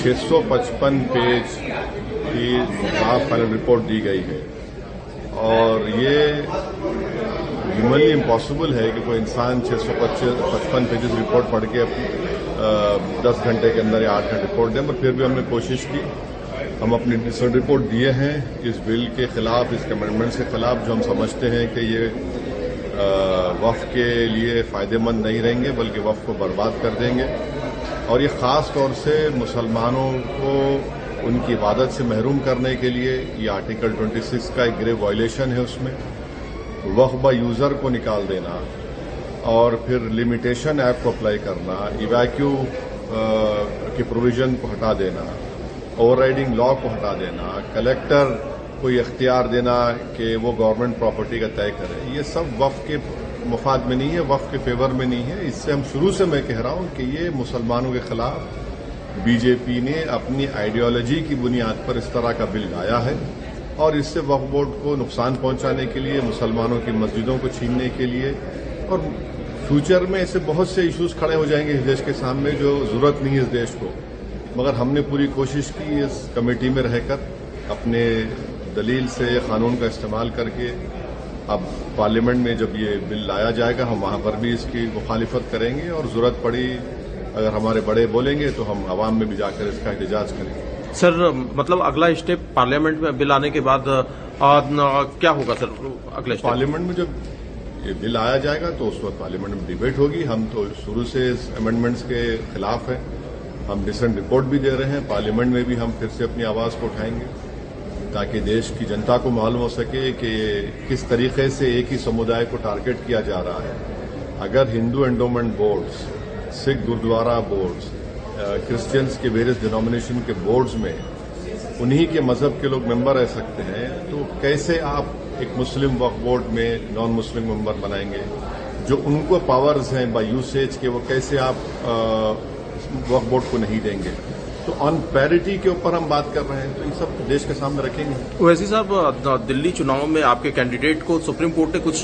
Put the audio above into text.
655 page की draft final report दी गई है और ये ह्यूमनली इम्पॉसिबल है कि कोई इंसान 655 पेजेस रिपोर्ट पढ़ के 10 घंटे के अंदर या 8 घंटे रिपोर्ट दें, पर फिर भी हमने कोशिश की। हम अपनी डिसर्ट रिपोर्ट दिए हैं इस बिल के खिलाफ, इसके अमेंडमेंट्स के खिलाफ, जो हम समझते हैं कि ये वफ़ के लिए फ़ायदेमंद नहीं रहेंगे बल्कि वफ़ को बर्बाद कर देंगे और ये ख़ास तौर से मुसलमानों को उनकी इबादत से महरूम करने के लिए ये आर्टिकल 26 का एक ग्रेव वायलेशन है। उसमें वक्फ बाय यूज़र को निकाल देना और फिर लिमिटेशन एक्ट को अप्लाई करना, इवैक्यू के प्रोविजन को हटा देना, ओवरराइडिंग लॉ को हटा देना, कलेक्टर को ये इख्तियार देना कि वो गवर्नमेंट प्रॉपर्टी का तय करे, ये सब वक्फ के मुफाद में नहीं है, वक्फ के फेवर में नहीं है। इससे हम शुरू से मैं कह रहा हूं कि ये मुसलमानों के खिलाफ बीजेपी ने अपनी आइडियोलॉजी की बुनियाद पर इस तरह का बिल लाया है और इससे वक्फ बोर्ड को नुकसान पहुंचाने के लिए, मुसलमानों की मस्जिदों को छीनने के लिए और फ्यूचर में ऐसे बहुत से इश्यूज खड़े हो जाएंगे इस देश के सामने जो जरूरत नहीं है इस देश को। मगर हमने पूरी कोशिश की इस कमेटी में रहकर अपने दलील से कानून का इस्तेमाल करके, अब पार्लियामेंट में जब ये बिल लाया जाएगा हम वहां पर भी इसकी मुखालिफत करेंगे और जरूरत पड़ी अगर हमारे बड़े बोलेंगे तो हम आवाम में भी जाकर इसका एहतजाज करेंगे। सर, मतलब अगला स्टेप पार्लियामेंट में बिल आने के बाद क्या होगा सर? अगले स्टेप पार्लियामेंट में जब ये बिल आया जाएगा तो उस वक्त पार्लियामेंट में डिबेट होगी। हम तो शुरू से इस अमेंडमेंट्स के खिलाफ हैं, हम डिसेंट रिपोर्ट भी दे रहे हैं। पार्लियामेंट में भी हम फिर से अपनी आवाज को उठाएंगे ताकि देश की जनता को मालूम हो सके कि किस तरीके से एक ही समुदाय को टारगेट किया जा रहा है। अगर Hindu endowment boards, Sikh gurdwara boards, Christians के वेरियस डिनोमिनेशन के बोर्ड्स में उन्हीं के मजहब के लोग मेंबर रह सकते हैं, तो कैसे आप एक मुस्लिम वक्फ बोर्ड में नॉन मुस्लिम मेंबर बनाएंगे? जो उनको पावर्स हैं बाय यूसेज के, वो कैसे आप वक्फ बोर्ड को नहीं देंगे? तो ऑन पैरिटी के ऊपर हम बात कर रहे हैं, तो इन सब देश के सामने रखेंगे। वैसे साहब, दिल्ली चुनाव में आपके कैंडिडेट को सुप्रीम कोर्ट ने कुछ